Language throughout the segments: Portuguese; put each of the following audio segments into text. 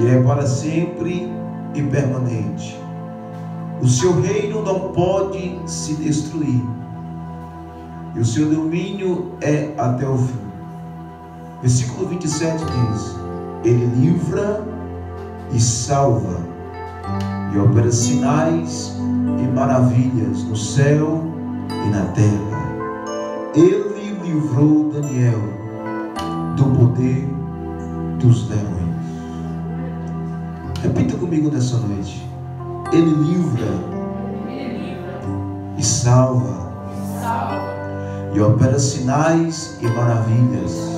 e é para sempre e permanente. O seu reino não pode se destruir, e o seu domínio é até o fim. Versículo 27 diz: Ele livra e salva, e opera sinais e maravilhas no céu e na terra. Ele livrou Daniel do poder dos leões. Repita comigo nessa noite: Ele livra e salva, e opera sinais e maravilhas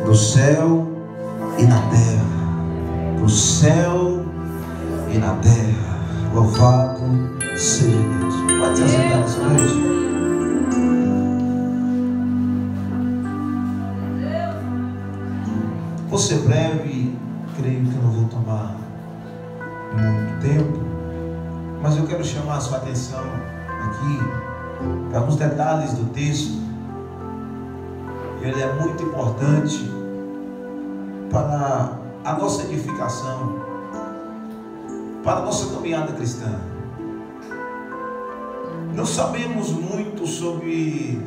no céu e na terra. No céu e na terra. Louvado seja Deus. Pode se assentar nessa noite. Vou ser breve, creio que eu não vou tomar muito tempo, mas eu quero chamar a sua atenção aqui para alguns detalhes do texto. Ele é muito importante para a nossa edificação, para a nossa caminhada cristã. Não sabemos muito sobre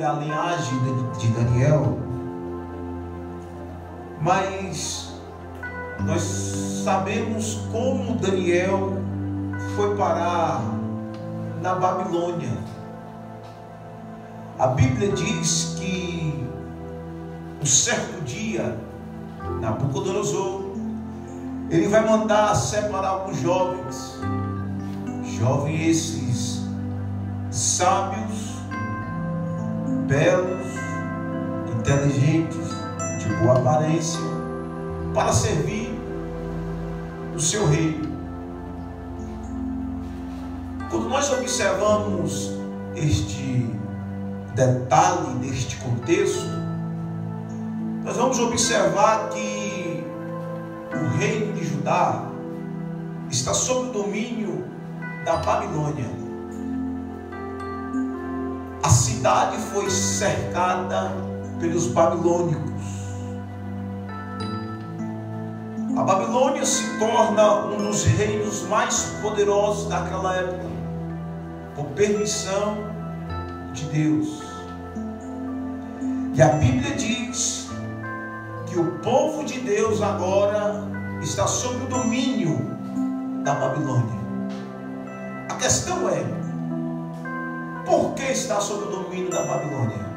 a linhagem de Daniel, mas nós sabemos como Daniel foi parar na Babilônia. A Bíblia diz que um certo dia, Nabucodonosor, ele vai mandar separar alguns jovens esses sábios, belos, inteligentes, de boa aparência, para servir o seu reino. Quando nós observamos este detalhe deste contexto, nós vamos observar que o reino de Judá está sob o domínio da Babilônia. A cidade foi cercada pelos babilônicos. A Babilônia se torna um dos reinos mais poderosos daquela época, por permissão de Deus. E a Bíblia diz que o povo de Deus agora está sob o domínio da Babilônia. A questão é: por que está sob o domínio da Babilônia?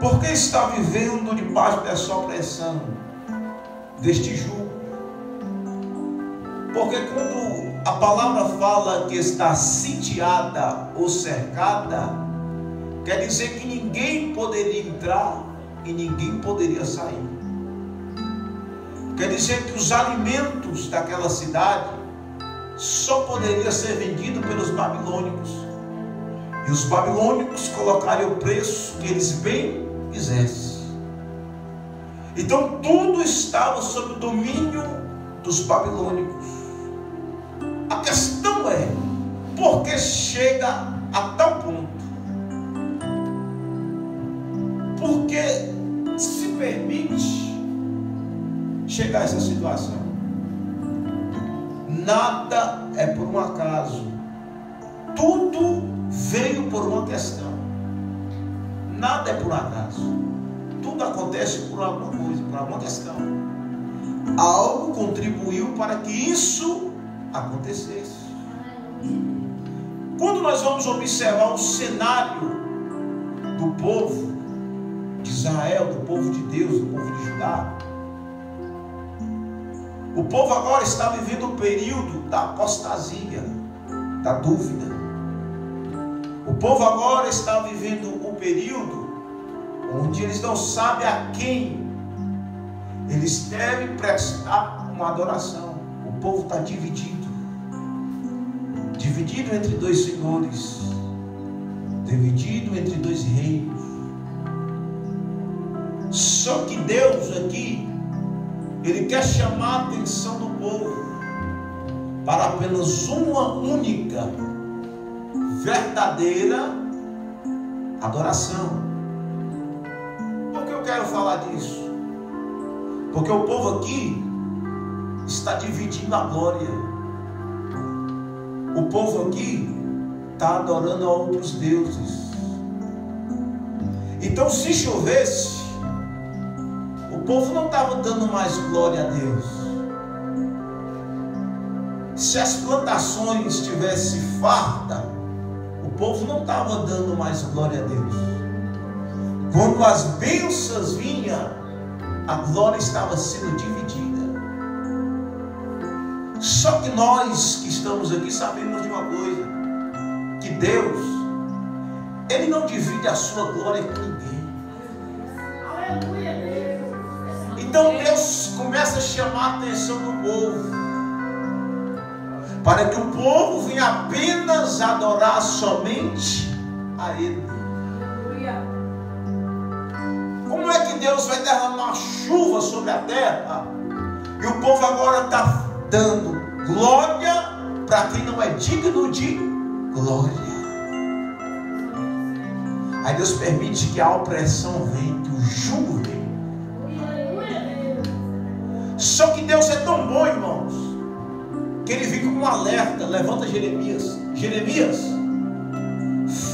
Por que está vivendo debaixo dessa opressão, deste jugo? Porque quando a palavra fala que está sitiada ou cercada, quer dizer que ninguém poderia entrar e ninguém poderia sair. Quer dizer que os alimentos daquela cidade só poderiam ser vendidos pelos babilônicos. E os babilônicos colocariam o preço que eles bem quisessem. Então tudo estava sob o domínio dos babilônicos. A questão é: por que chega a tal ponto? Por que se permite chegar a essa situação? Nada é por um acaso. Tudo veio por uma questão. Nada é por acaso. Tudo acontece por alguma coisa, por alguma questão. Algo contribuiu para que isso acontecesse. Quando nós vamos observar o cenário do povo de Israel, do povo de Deus, do povo de Judá, o povo agora está vivendo o período da apostasia, da dúvida. O povo agora está vivendo o período onde eles não sabem a quem eles devem prestar uma adoração. O povo está dividido entre dois senhores, dividido entre dois reinos. Só que Deus aqui, Ele quer chamar a atenção do povo para apenas uma única, verdadeira adoração. Por que eu quero falar disso? Porque o povo aqui está dividindo a glória. O povo aqui está adorando a outros deuses. Então, se chovesse, o povo não estava dando mais glória a Deus. Se as plantações estivessem fartas, o povo não estava dando mais glória a Deus. Quando as bênçãos vinham, a glória estava sendo dividida. Só que nós que estamos aqui sabemos de uma coisa, que Deus, Ele não divide a sua glória com ninguém. Então Deus começa a chamar a atenção do povo, para que o povo venha apenas adorar somente a Ele. Como é que Deus vai derramar chuva sobre a terra e o povo agora está dando glória para quem não é digno de glória? Aí Deus permite que a opressão venha, que o jugo venha. Só que Deus é tão bom, irmãos, que Ele fica com um alerta. Levanta Jeremias. Jeremias,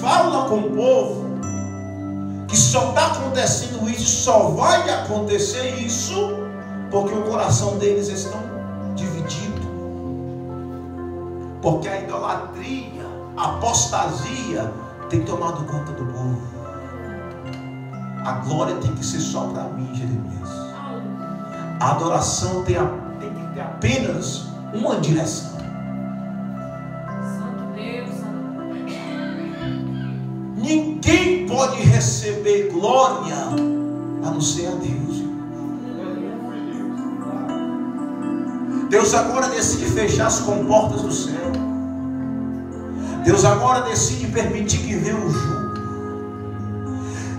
fala com o povo que só está acontecendo isso, só vai acontecer isso porque o coração deles estão dividido, porque a idolatria, a apostasia tem tomado conta do povo. A glória tem que ser só para mim, Jeremias. A adoração tem que ter apenas uma direção. Ninguém pode receber glória a não ser a Deus. Deus agora decide fechar as comportas do céu. Deus agora decide permitir que venha o jugo.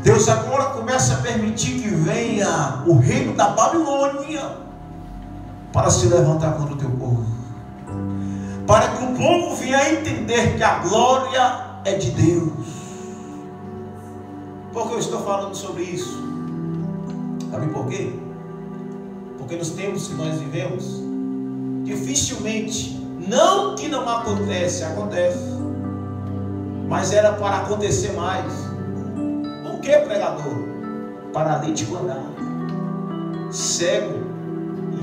Deus agora começa a permitir que venha o reino da Babilônia para se levantar contra o teu povo, para que o povo venha a entender que a glória é de Deus. Por que eu estou falando sobre isso? Sabe por quê? Porque nos tempos que nós vivemos, dificilmente, não que não acontece, mas era para acontecer mais. O que, pregador? Paralítico andar, cego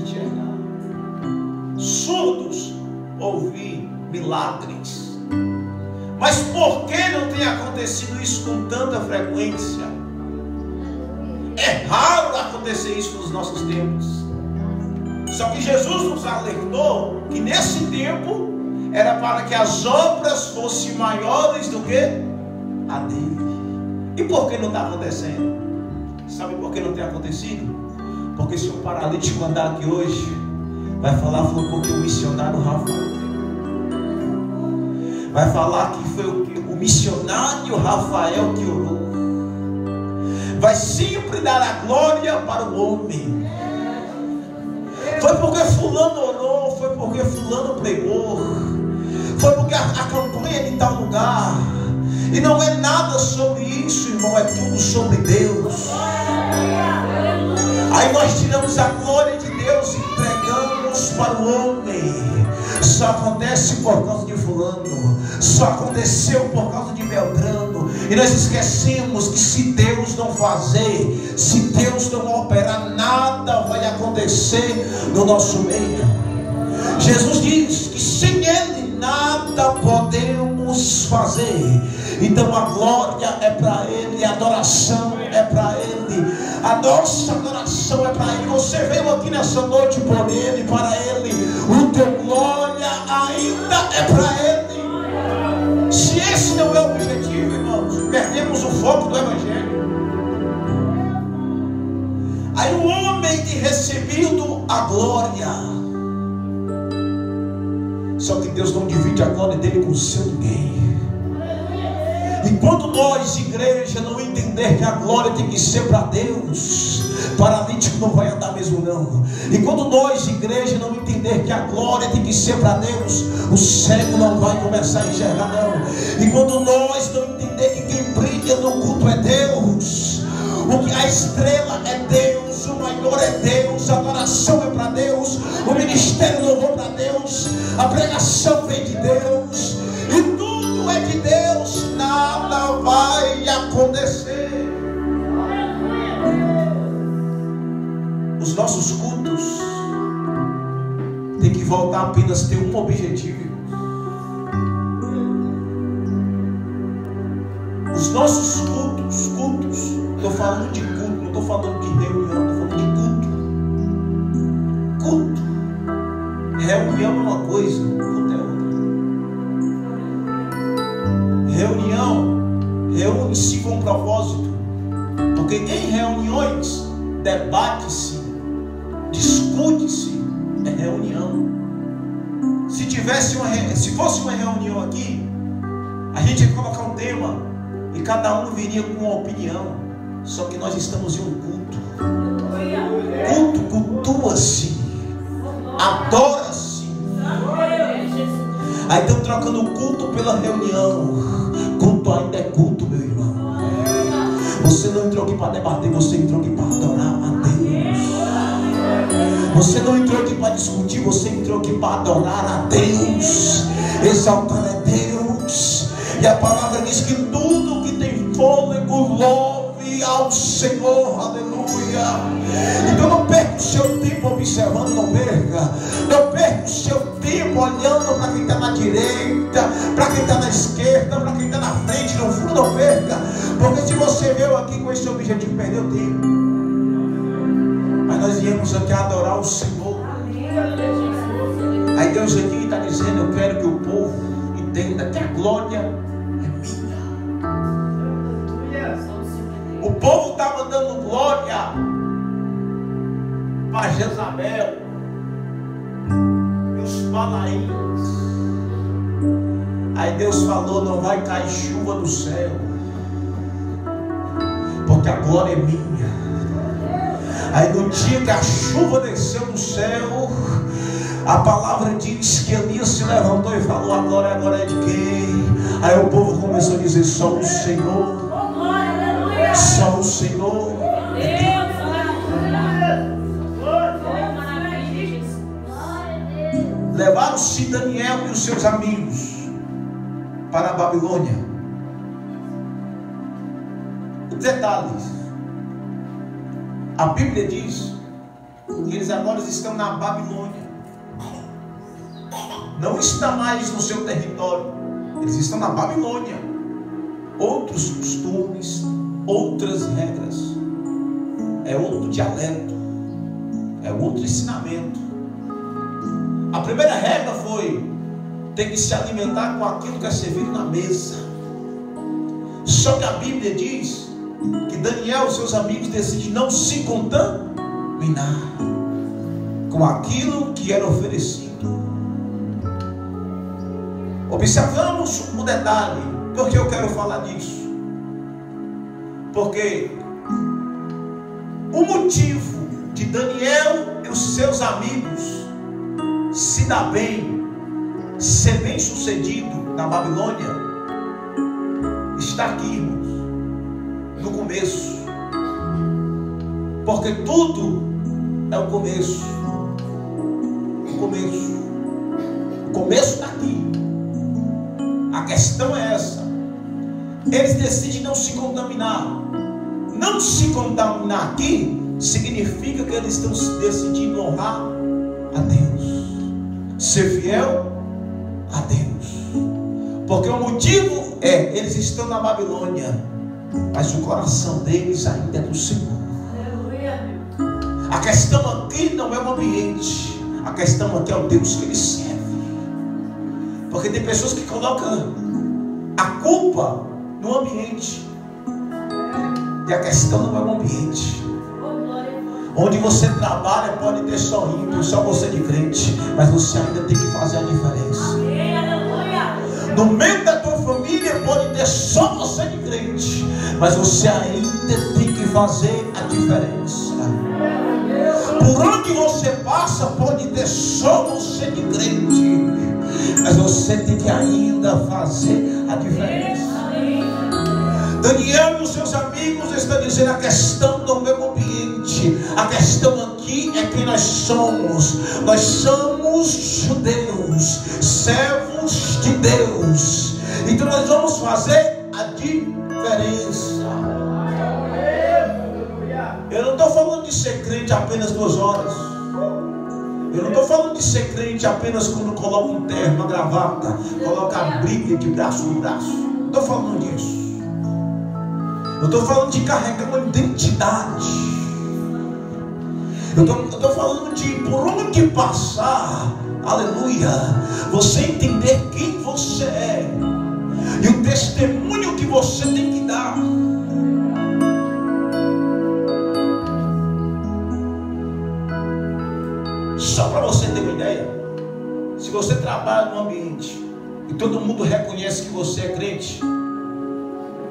enxergar, surdos ouvir milagres. Mas por que não tem acontecido isso com tanta frequência? É raro acontecer isso nos nossos tempos. Só que Jesus nos alertou que nesse tempo era para que as obras fossem maiores do que a dele. E por que não está acontecendo? Sabe por que não tem acontecido? Porque se um paralítico andar aqui hoje, vai falar foi porque o missionário Rafael. Vai falar que foi o missionário Rafael que orou. Vai sempre dar a glória para o homem. Foi porque fulano orou, foi porque fulano pregou, foi porque a campanha é de tal lugar. E não é nada sobre isso, irmão, é tudo sobre Deus. Aí nós tiramos a glória de Deus e entregamos para o homem. Só acontece por causa de fulano, só aconteceu por causa de Beltrano. E nós esquecemos que se Deus não fazer, se Deus não operar, nada vai acontecer no nosso meio. Jesus diz que sem Ele nada podemos fazer. Então a glória é para Ele, a adoração é para Ele, a nossa adoração é para Ele. Você veio aqui nessa noite por Ele, para Ele. O teu glória ainda é para Ele. Se esse não é o objetivo, irmãos, perdemos o foco do Evangelho. Aí o homem tem recebido a glória, só que Deus não divide a glória dele com o seu ninguém. Enquanto nós, igreja, não entender que a glória tem que ser para Deus, paralítico não vai andar mesmo não. Enquanto nós, igreja, não entender que a glória tem que ser para Deus, o cego não vai começar a enxergar não. Enquanto nós não entender que quem brilha no culto é Deus, o que a estrela é Deus, o maior é Deus, a adoração é para Deus, o ministério louvor para Deus, a pregação vem de Deus, e tudo é de Deus, nada vai acontecer. Os nossos cultos tem que voltar apenas a ter um objetivo. Os nossos cultos, estou falando de culto, não estou falando de reunião, estou falando de culto. Reunião é uma coisa, culto é outra. Reunião reúne-se com um propósito, porque em reuniões debate-se, discute-se, é reunião. Se fosse uma reunião aqui, a gente ia colocar um tema e cada um viria com uma opinião. Só que nós estamos em um culto. Culto cultua-se, adora-se. Aí estão trocando o culto pela reunião. Culto ainda é culto, meu irmão. Você não entrou aqui para debater, você entrou aqui para adorar a Deus. Você não entrou aqui para discutir, você entrou aqui para adorar a Deus, exaltar a Deus. E a palavra diz que tudo que tem fôlego louve ao Senhor, aleluia. Então não perca o seu tempo observando, não perca o seu tempo olhando para quem está na direita, para quem está na esquerda, para quem está na frente, no fundo, não perca, porque se você veio aqui com esse objetivo, perdeu tempo. Mas nós viemos aqui adorar o Senhor. Aí Deus aqui está dizendo: eu quero que o povo entenda que a glória é minha. O povo estava dando glória para Jezabel e os Balaíns. Aí Deus falou: não vai cair chuva do céu, porque a glória é minha. Aí no dia que a chuva desceu do céu, a palavra diz que Elias se levantou e falou: a glória agora é de quem? Aí o povo começou a dizer: só o Senhor, só o Senhor. Levaram-se Daniel e os seus amigos para a Babilônia. Os detalhes: a Bíblia diz que eles agora estão na Babilônia. Não está mais no seu território, eles estão na Babilônia. Outros costumes, outras regras, é outro dialeto, é outro ensinamento. A primeira regra foi: tem que se alimentar com aquilo que é servido na mesa. Só que a Bíblia diz que Daniel e seus amigos decidem não se contaminar com aquilo que era oferecido. Observamos o detalhe. Por que eu quero falar disso? Porque o motivo de Daniel e os seus amigos se dar bem, ser bem sucedido na Babilônia, está aqui, irmãos, no começo. Porque tudo é o começo. O começo está aqui. A questão é essa: eles decidem não se contaminar. Não se contaminar aqui significa que eles estão decidindo honrar a Deus, ser fiel a Deus. Porque o motivo é: eles estão na Babilônia, mas o coração deles ainda é do Senhor. A questão aqui não é o ambiente, a questão aqui é o Deus que eles servem. Porque tem pessoas que colocam a culpa no ambiente, e a questão não é o ambiente. Onde você trabalha pode ter só ímpio, só você de crente, mas você ainda tem que fazer a diferença. No meio da tua família pode ter só você de crente, mas você ainda tem que fazer a diferença. Por onde você passa pode ter só você de crente, mas você tem que ainda fazer a diferença. Daniel e os seus amigos estão dizendo: a questão do meu ambiente, A questão aqui é quem nós somos. Nós somos judeus, servos de Deus. Então nós vamos fazer a diferença. Eu não estou falando de ser crente apenas 2 horas. Eu não estou falando de ser crente apenas quando coloca um terno, uma gravata, coloca a Bíblia de braço no braço. Não estou falando disso. Eu estou falando de carregar uma identidade. Eu estou falando de por onde passar, aleluia, você entender quem você é e o testemunho que você tem que dar. Só para você ter uma ideia, se você trabalha num ambiente e todo mundo reconhece que você é crente,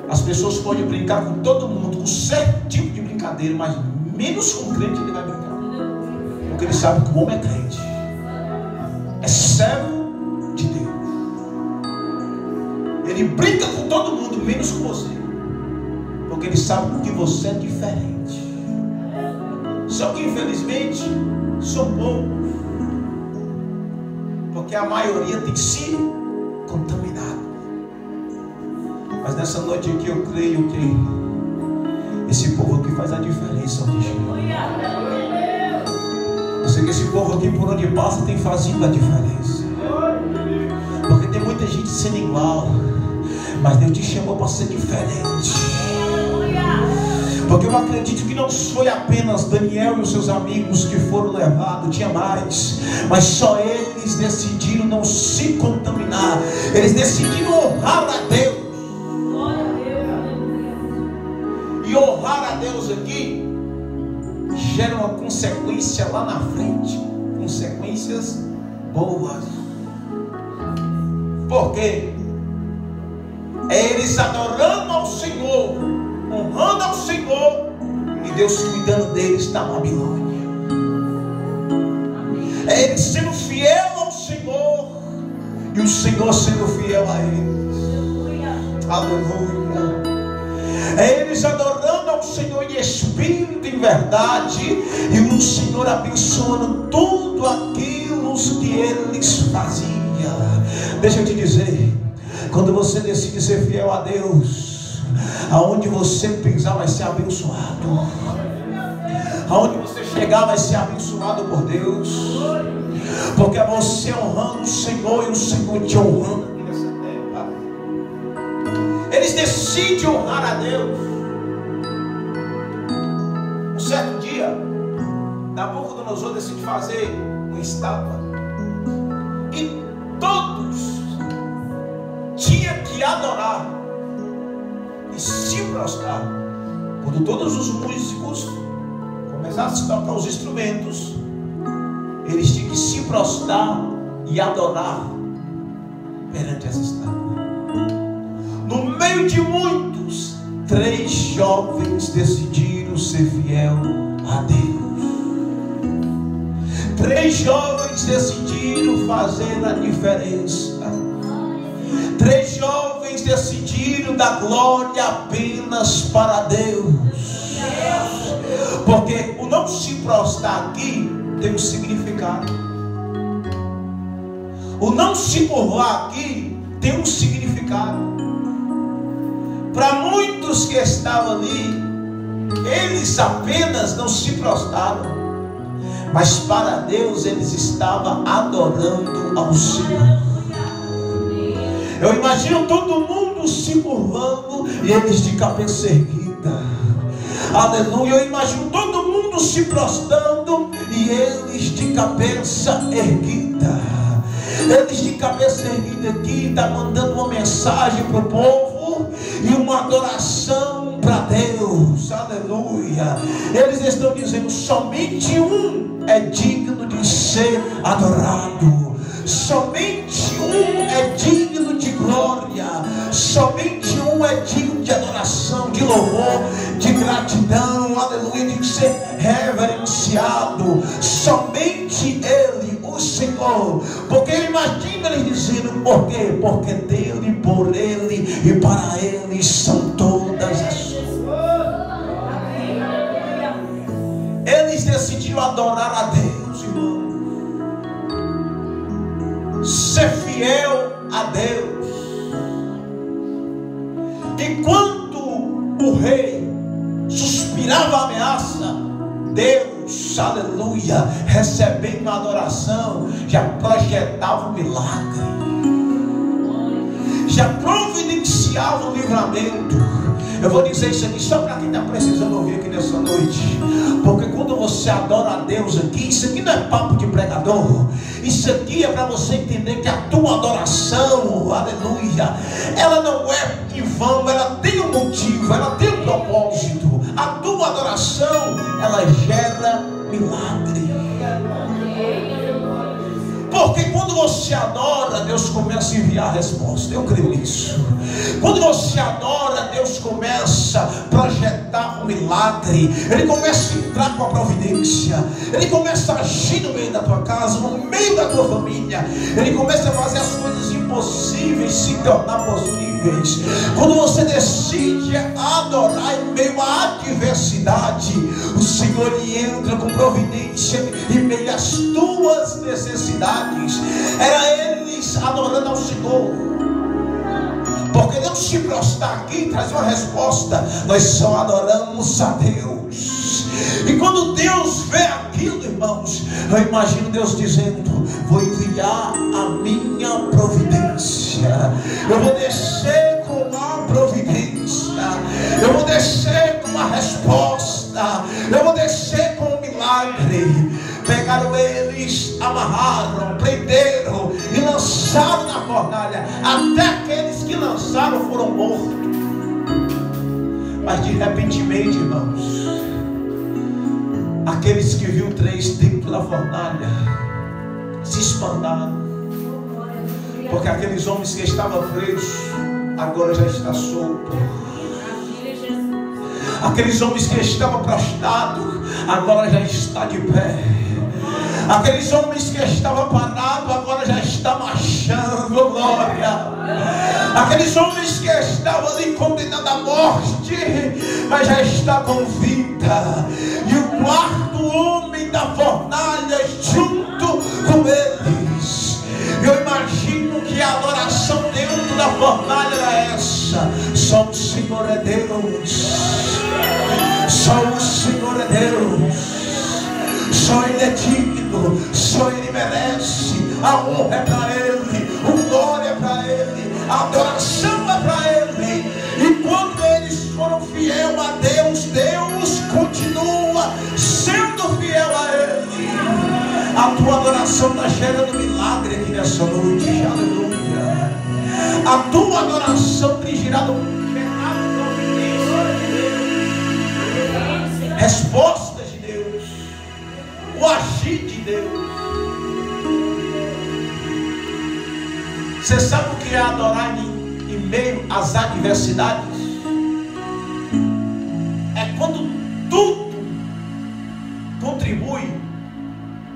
as pessoas podem brincar com todo mundo, com certo tipo de brincadeira, mas menos com o crente ele vai brincar, porque ele sabe que o homem é crente, é servo de Deus. Ele brinca com todo mundo, menos com você, porque ele sabe que você é diferente. Só que infelizmente são poucos, porque a maioria tem se contaminado. Mas nessa noite aqui eu creio que esse povo aqui faz a diferença hoje. Eu sei que esse povo aqui, por onde passa, tem fazido a diferença. Porque tem muita gente sendo igual, mas Deus te chamou para ser diferente. Porque eu acredito que não foi apenas Daniel e os seus amigos que foram levados, tinha mais, mas só eles decidiram não se contaminar. Eles decidiram honrar a Deus. E honrar a Deus aqui gera uma consequência lá na frente, consequências boas. Por quê? É eles adorando ao Senhor, honrando ao Senhor, e Deus cuidando deles da Babilônia. É eles sendo fiel ao Senhor e o Senhor sendo fiel a eles. Aleluia. É eles adorando ao Senhor em espírito e em verdade, e o Senhor abençoando tudo aquilo que eles faziam. Deixa eu te dizer, quando você decide ser fiel a Deus, aonde você pisar vai ser abençoado, aonde você chegar vai ser abençoado por Deus, porque é você honrando o Senhor e o Senhor te honrando aqui nessa terra. Eles decidem honrar a Deus. Um certo dia, Nabucodonosor decide fazer uma estátua, e todos tinham que adorar e se prostrar. Quando todos os músicos começassem a tocar os instrumentos, eles tinham que se prostrar e adorar perante essa estátua. No meio de muitos, 3 jovens decidiram ser fiel a Deus. 3 jovens decidiram fazer a diferença. 3 jovens decidiram dar glória apenas para Deus. Porque o não se prostrar aqui tem um significado. O não se curvar aqui tem um significado. Para muitos que estavam ali, eles apenas não se prostraram, mas para Deus eles estavam adorando ao Senhor. Eu imagino todo mundo se curvando e eles de cabeça erguida. Aleluia. Eu imagino todo mundo se prostrando e eles de cabeça erguida. Eles de cabeça erguida aqui estão mandando uma mensagem para o povo e uma adoração para Deus. Aleluia. Eles estão dizendo: somente um é digno de ser adorado, somente um é digno de glória, somente um é digno de adoração, de louvor, de gratidão, aleluia, de ser reverenciado. Somente Ele, o Senhor. Porque imagina eles dizendo: por quê? Porque dele, por Ele e para Ele são todas as coisas. Eles ser fiel a Deus. Enquanto o rei suspirava a ameaça, Deus, aleluia, recebendo a adoração, já projetava um milagre, já providenciava o livramento. Eu vou dizer isso aqui só para quem está precisando ouvir aqui nessa noite, porque quando você adora a Deus aqui, isso aqui não é papo de pregador, isso aqui é para você entender que a tua adoração, aleluia, ela não é em vão, ela tem um motivo, ela tem um propósito. A tua adoração, ela gera milagre. Porque quando você adora, Deus começa a enviar a resposta. Eu creio nisso. Quando você adora, Deus começa a projetar um milagre. Ele começa a entrar com a providência. Ele começa a agir no meio da tua casa, no meio da tua família. Ele começa a fazer as coisas impossíveis se tornar possíveis. Quando você decide adorar em meio à adversidade, o Senhor entra com providência em meio às tuas necessidades. Era eles adorando ao Senhor, porque não se prostrar aqui e trazer uma resposta. Nós só adoramos a Deus. E quando Deus vê aquilo, irmãos, eu imagino Deus dizendo: vou enviar a minha providência, eu vou descer com a providência, eu vou descer com a resposta, eu vou descer com o milagre. Pegaram eles, amarraram, prenderam e lançaram na fornalha. Até aqueles que lançaram foram mortos. Mas de repentemente, irmãos, aqueles que viram 3 dentro da fornalha se espantaram, porque aqueles homens que estavam presos agora já estão soltos. Aqueles homens que estavam prostrados agora já está de pé. Aqueles homens que estavam parados agora já estão marchando, glória. Aqueles homens que estavam ali condenados à morte, mas já está com vida. E o 4º homem da fornalha junto com eles. Eu imagino que a adoração dentro da fornalha era essa: só o Senhor é Deus, só o Senhor é Deus. Só Ele é digno, só Ele merece. A honra é para Ele, o glória é para Ele, a adoração é para Ele. E quando eles foram fiel a Deus, Deus continua sendo fiel a Ele. A tua adoração está gerando milagre aqui nessa noite, aleluia. A tua adoração tem gerado resposta, o agir de Deus. Você sabe o que é adorar em meio às adversidades? É quando tudo contribui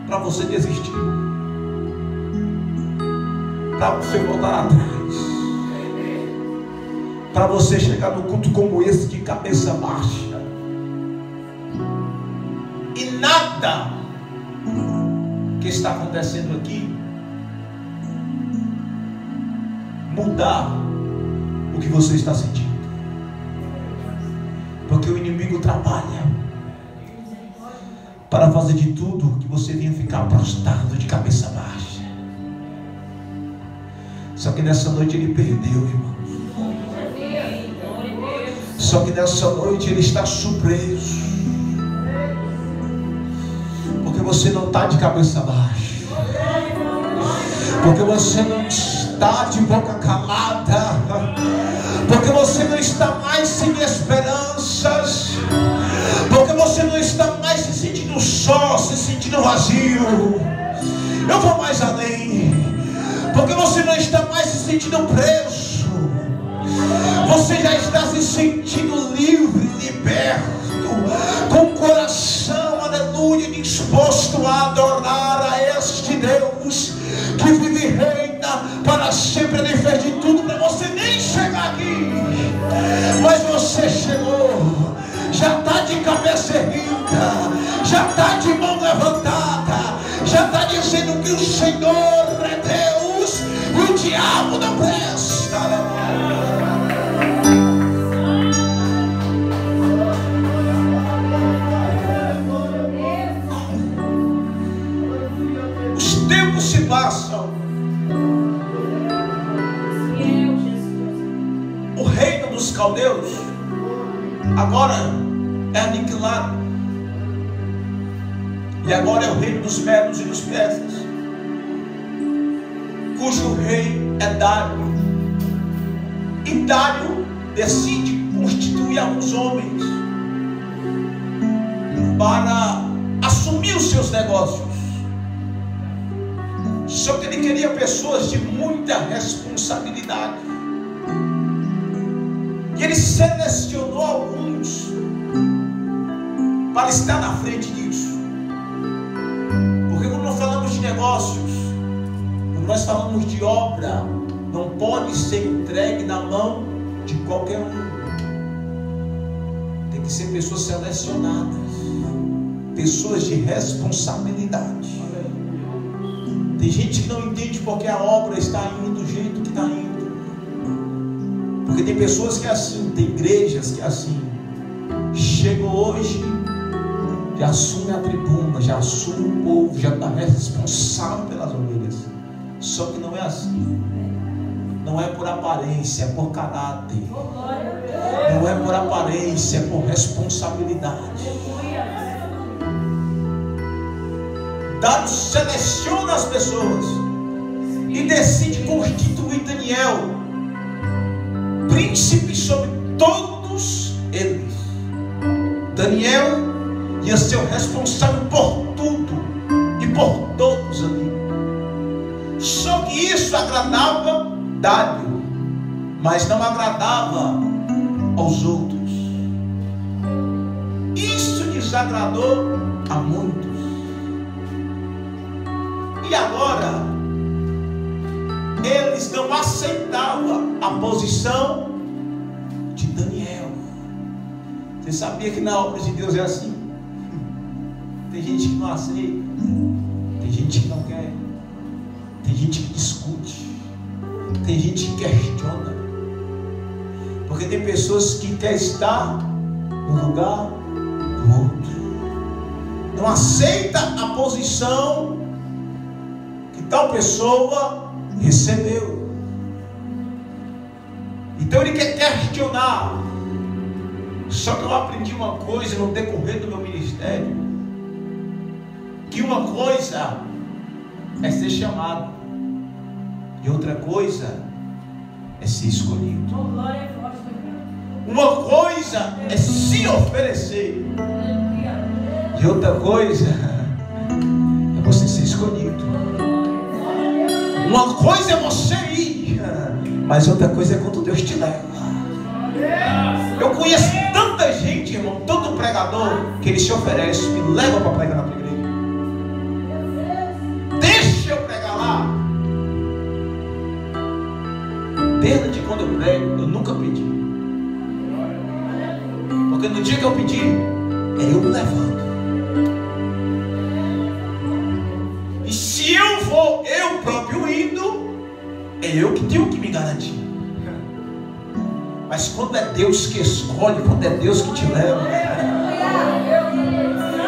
para você desistir, para você voltar atrás, para você chegar no culto como esse de cabeça baixa e nada que está acontecendo aqui mudar o que você está sentindo, porque o inimigo trabalha para fazer de tudo que você venha ficar prostrado de cabeça baixa. Só que nessa noite ele perdeu, irmão. Só que nessa noite ele está surpreso, porque você não está de cabeça baixa, porque você não está de boca calada, porque você não está mais sem esperanças, porque você não está mais se sentindo só, se sentindo vazio. Eu vou mais além, porque você não está mais se sentindo preso, você já está se sentindo livre, liberto, com o coração, aleluia, disposto a adorar a este Deus que vive e reina para sempre. Ele fez de tudo para você nem chegar aqui, mas você chegou, já está de cabeça erguida, já está de mão levantada, já está dizendo que o Senhor é Deus diabo não presta. Os tempos se passam. O reino dos caldeus agora é aniquilado. E agora é o reino dos medos e dos persas, cujo rei é Dário. E Dário decide constituir alguns homens para assumir os seus negócios. Só que ele queria pessoas de muita responsabilidade. E ele selecionou alguns para estar na frente disso. Porque quando nós falamos de negócios, quando nós falamos de obra, não pode ser entregue na mão de qualquer um. Tem que ser pessoas selecionadas, pessoas de responsabilidade. Tem gente que não entende porque a obra está indo do jeito que está indo. Porque tem pessoas que é assim, tem igrejas que é assim. Chega hoje, já assume a tribuna, já assume o povo, já está responsável pelas ovelhas. Só que não é assim. Não é por aparência, é por caráter. Não é por aparência, é por responsabilidade. Dário seleciona as pessoas e decide constituir Daniel príncipe sobre todos eles. Daniel ia ser o responsável por tudo e por todos ali. Só que isso agradava Dário, mas não agradava aos outros. Isso desagradou a muitos. E agora eles não aceitavam a posição de Daniel. Você sabia que na obra de Deus é assim? Tem gente que não aceita, tem gente que não quer, tem gente que discute, tem gente que questiona, porque tem pessoas que querem estar no lugar do outro, não aceita a posição que tal pessoa recebeu. Então ele quer questionar. Só que eu aprendi uma coisa no decorrer do meu ministério, que uma coisa é ser chamado e outra coisa é ser escolhido. Uma coisa é se oferecer e outra coisa é você ser escolhido. Uma coisa é você ir, mas outra coisa é quando Deus te leva. Eu conheço tanta gente, irmão, tanto pregador, que ele se oferece, me leva para pregar na tua igreja. Deixa eu pregar lá. Desde quando eu prego, eu nunca pedi. Porque no dia que eu pedi, é eu me levando. E se eu vou, eu próprio indo, é eu que tenho que me garantir. Mas quando é Deus que escolhe, quando é Deus que te leva,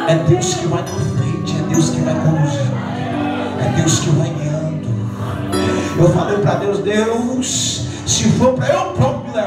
é Deus que vai na frente, é Deus que vai conduzir, é Deus que vai guiando. Eu falei para Deus, Deus, se for para eu próprio me levar,